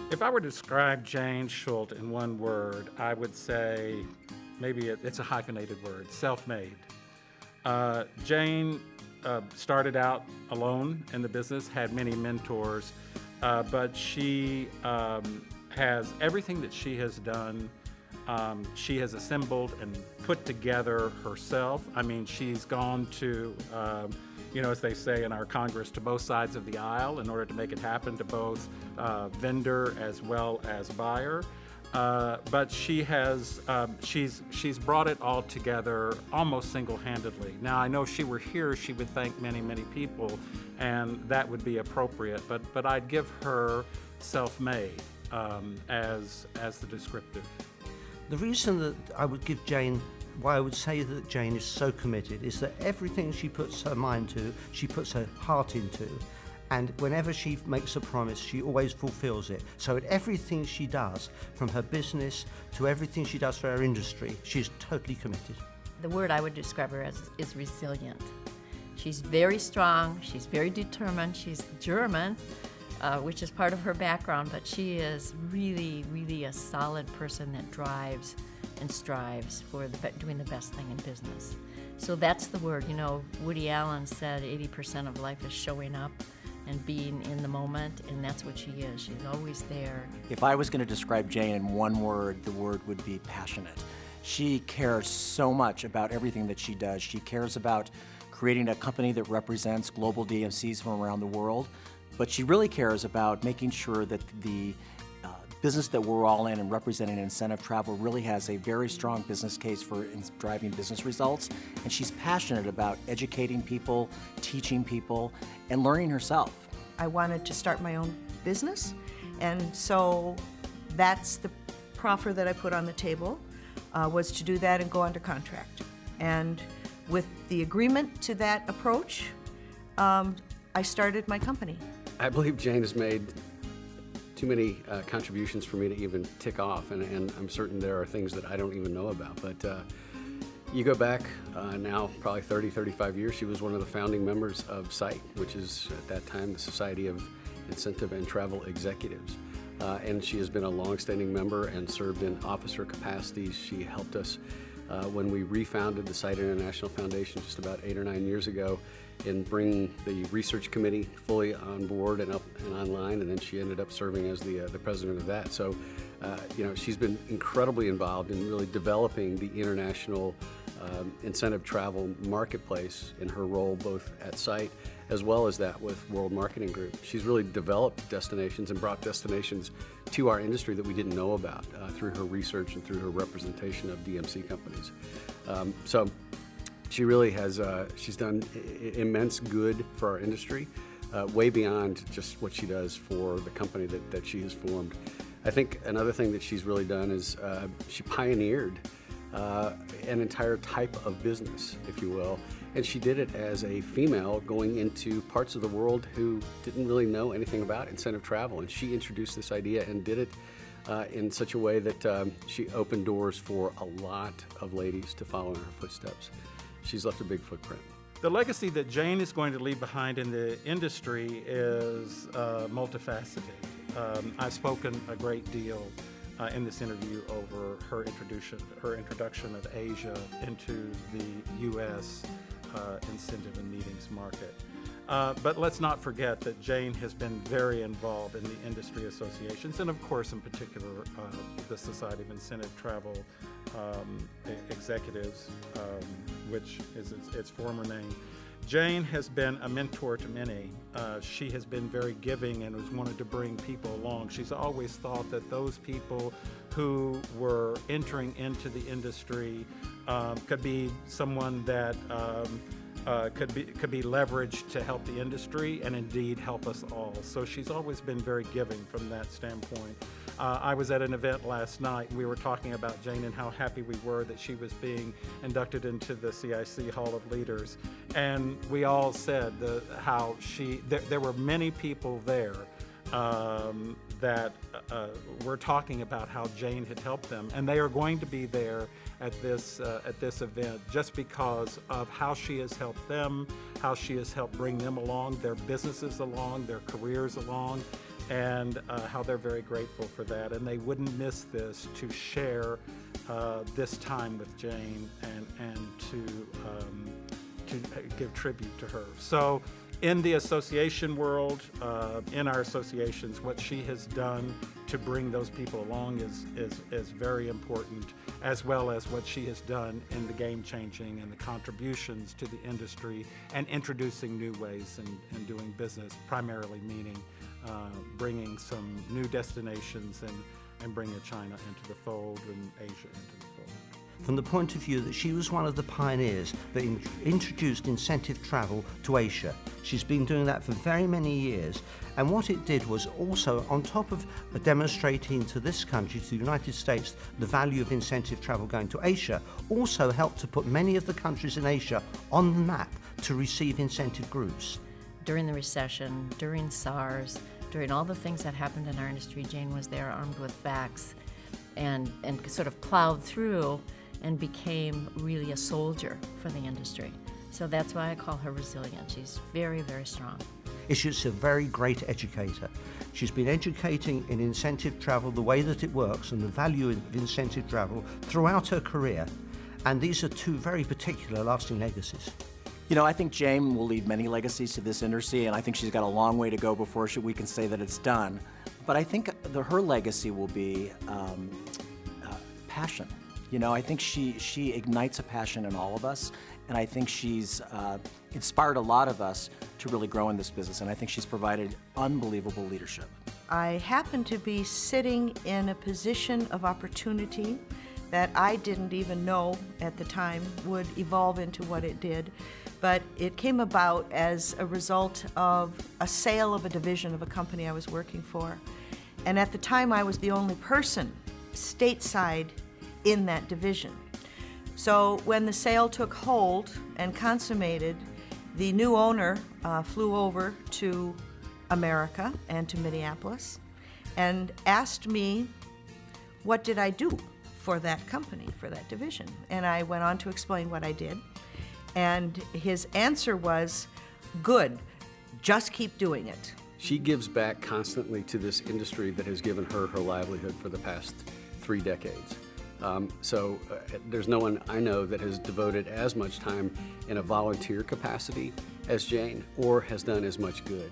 If I were to describe Jane Schuldt in one word, I would say, maybe it's a hyphenated word, self-made. Jane started out alone in the business, had many mentors, but she has everything that she has done. She has assembled and put together herself. I mean, she's gone to, as they say in our Congress, to both sides of the aisle in order to make it happen, to both vendor as well as buyer. But she has, she's brought it all together almost single-handedly. Now, I know if she were here, she would thank many, many people, and that would be appropriate. But I'd give her self-made as the descriptive. The reason that I would give Jane, why I would say that Jane is so committed, is that everything she puts her mind to, she puts her heart into. And whenever she makes a promise, she always fulfills it. So at everything she does, from her business to everything she does for our industry, she's totally committed. The word I would describe her as is resilient. She's very strong, she's very determined, she's German, which is part of her background, but she is really, really a solid person that drives and strives for doing the best thing in business. So that's the word. Woody Allen said 80% of life is showing up and being in the moment, and that's what she is. She's always there. If I was going to describe Jane in one word, the word would be passionate. She cares so much about everything that she does. She cares about creating a company that represents global DMCs from around the world, but she really cares about making sure that the business that we're all in and representing incentive travel really has a very strong business case for driving business results. And she's passionate about educating people, teaching people, and learning herself. I wanted to start my own business, and so that's the proffer that I put on the table, was to do that and go under contract. And with the agreement to that approach, I started my company. I believe Jane has made too many contributions for me to even tick off, and I'm certain there are things that I don't even know about. But you go back now probably 30, 35 years, she was one of the founding members of CIC, which is at that time the Society of Incentive and Travel Executives. And she has been a long-standing member and served in officer capacities. She helped us when we refounded the CIC International Foundation just about 8 or 9 years ago in bringing the research committee fully on board and up and online, and then she ended up serving as the president of that. So, she's been incredibly involved in really developing the international incentive travel marketplace in her role both at CIC as well as that with World Marketing Group. She's really developed destinations and brought destinations to our industry that we didn't know about through her research and through her representation of DMC companies. So she really has, she's done immense good for our industry, way beyond just what she does for the company that she has formed. I think another thing that she's really done is she pioneered an entire type of business, if you will, and she did it as a female going into parts of the world who didn't really know anything about incentive travel, and she introduced this idea and did it in such a way that she opened doors for a lot of ladies to follow in her footsteps. She's left a big footprint. The legacy that Jane is going to leave behind in the industry is multifaceted. I've spoken a great deal in this interview over her introduction of Asia into the U.S. Incentive and meetings market. But let's not forget that Jane has been very involved in the industry associations, and of course, in particular, the Society of Incentive Travel Executives, which is its former name. Jane has been a mentor to many. She has been very giving and has wanted to bring people along. She's always thought that those people who were entering into the industry could be someone that could be leveraged to help the industry and indeed help us all. So she's always been very giving from that standpoint. I was at an event last night. We were talking about Jane and how happy we were that she was being inducted into the CIC Hall of Leaders. And we all said how there were many people there that were talking about how Jane had helped them, and they are going to be there at this event just because of how she has helped them, how she has helped bring them along, their businesses along, their careers along, and how they're very grateful for that. And they wouldn't miss this to share this time with Jane and to give tribute to her. So in the association world, in our associations, what she has done to bring those people along is very important, as well as what she has done in the game changing and the contributions to the industry and introducing new ways in doing business, primarily meaning bringing some new destinations and bringing China into the fold and Asia into the fold. From the point of view that she was one of the pioneers that introduced incentive travel to Asia. She's been doing that for very many years, and what it did was also, on top of demonstrating to this country, to the United States, the value of incentive travel going to Asia, also helped to put many of the countries in Asia on the map to receive incentive groups. During the recession, during SARS, during all the things that happened in our industry, Jane was there armed with facts and sort of plowed through and became really a soldier for the industry. So that's why I call her resilient. She's very, very strong. She's a very great educator. She's been educating in incentive travel the way that it works and the value of incentive travel throughout her career. And these are two very particular lasting legacies. You know, I think Jane will leave many legacies to this industry, and I think she's got a long way to go before we can say that it's done. But I think her legacy will be passion. You know, I think she ignites a passion in all of us, and I think she's inspired a lot of us to really grow in this business, and I think she's provided unbelievable leadership. I happen to be sitting in a position of opportunity that I didn't even know at the time would evolve into what it did, but it came about as a result of a sale of a division of a company I was working for. And at the time, I was the only person stateside in that division. So when the sale took hold and consummated, the new owner flew over to America and to Minneapolis and asked me, what did I do for that company, for that division? And I went on to explain what I did. And his answer was, good, just keep doing it. She gives back constantly to this industry that has given her her livelihood for the past 3 decades. There's no one I know that has devoted as much time in a volunteer capacity as Jane, or has done as much good.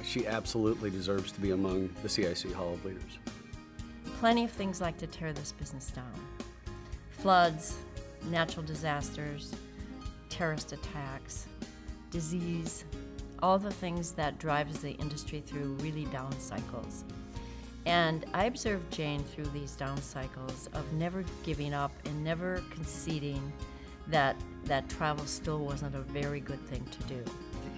She absolutely deserves to be among the CIC Hall of Leaders. Plenty of things like to tear this business down. Floods, natural disasters, terrorist attacks, disease, all the things that drives the industry through really down cycles. And I observed Jane through these down cycles of never giving up and never conceding that travel still wasn't a very good thing to do.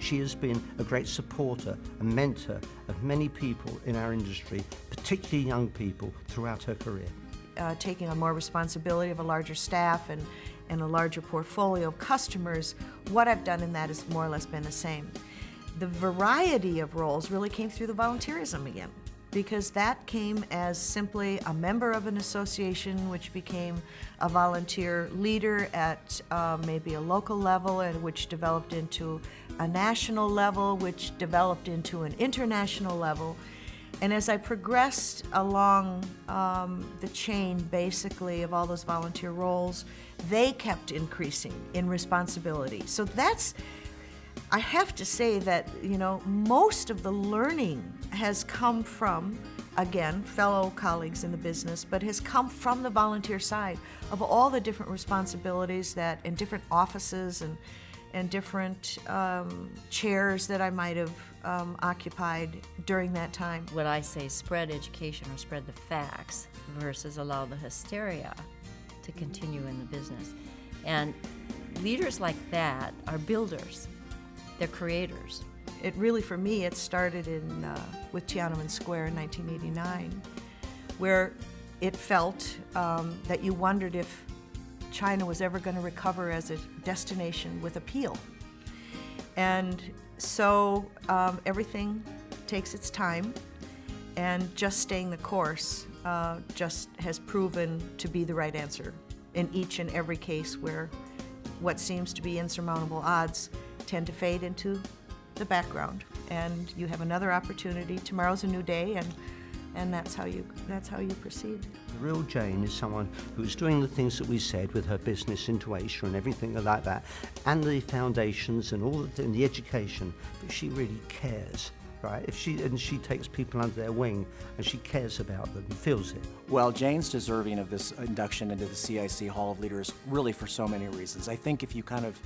She has been a great supporter and mentor of many people in our industry, particularly young people, throughout her career. Taking on more responsibility of a larger staff and a larger portfolio of customers, what I've done in that has more or less been the same. The variety of roles really came through the volunteerism again, because that came as simply a member of an association, which became a volunteer leader at maybe a local level, and which developed into a national level, which developed into an international level. And as I progressed along the chain, basically, of all those volunteer roles, they kept increasing in responsibility. So I have to say that, most of the learning has come from, again, fellow colleagues in the business, but has come from the volunteer side of all the different responsibilities and different offices and different chairs that I might have occupied during that time. What I say, spread education or spread the facts versus allow the hysteria to continue in the business. And leaders like that are builders. They're creators. It really, for me, it started with Tiananmen Square in 1989, where it felt that you wondered if China was ever going to recover as a destination with appeal. And so everything takes its time, and just staying the course just has proven to be the right answer in each and every case where what seems to be insurmountable odds tend to fade into the background, and you have another opportunity. Tomorrow's a new day, and that's how you proceed. The real Jane is someone who's doing the things that we said with her business into Asia and everything like that, and the foundations and all and the education, but she really cares. Right? She takes people under their wing, and she cares about them and feels it. Well, Jane's deserving of this induction into the CIC Hall of Leaders really for so many reasons. I think if you kind of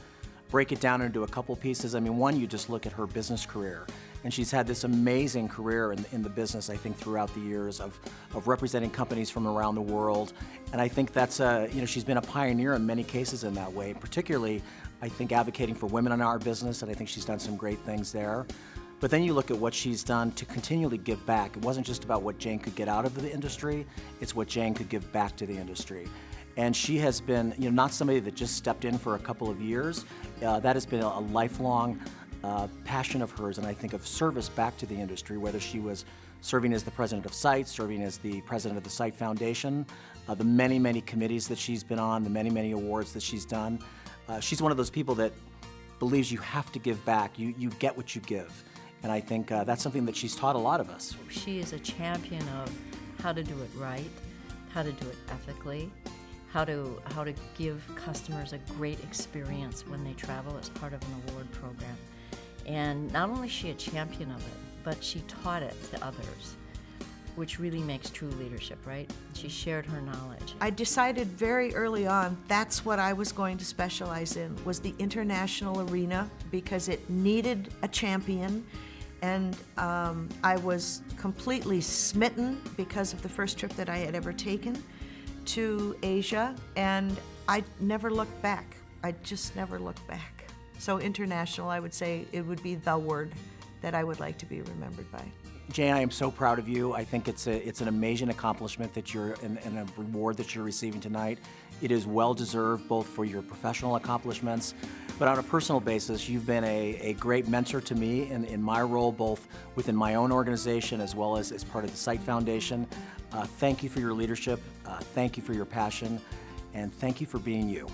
break it down into a couple pieces, I mean, one, you just look at her business career, and she's had this amazing career in the business, I think, throughout the years of representing companies from around the world. And I think that's, she's been a pioneer in many cases in that way, particularly, I think, advocating for women in our business, and I think she's done some great things there. But then you look at what she's done to continually give back. It wasn't just about what Jane could get out of the industry, it's what Jane could give back to the industry. And she has been, not somebody that just stepped in for a couple of years. That has been a lifelong passion of hers, and I think of service back to the industry, whether she was serving as the president of CITE, serving as the president of the CITE Foundation, the many, many committees that she's been on, the many, many awards that she's done. She's one of those people that believes you have to give back. You get what you give. And I think that's something that she's taught a lot of us. She is a champion of how to do it right, how to do it ethically, how to give customers a great experience when they travel as part of an award program. And not only is she a champion of it, but she taught it to others, which really makes true leadership, right? She shared her knowledge. I decided very early on that's what I was going to specialize in, was the international arena, because it needed a champion. And I was completely smitten because of the first trip that I had ever taken to Asia, and I never looked back. I just never looked back. So international, I would say it would be the word that I would like to be remembered by. Jane, I am so proud of you. I think it's an amazing accomplishment that you're and a reward that you're receiving tonight. It is well deserved, both for your professional accomplishments, but on a personal basis, you've been a great mentor to me in my role, both within my own organization as well as part of the CITE Foundation. Thank you for your leadership. Thank you for your passion, and thank you for being you.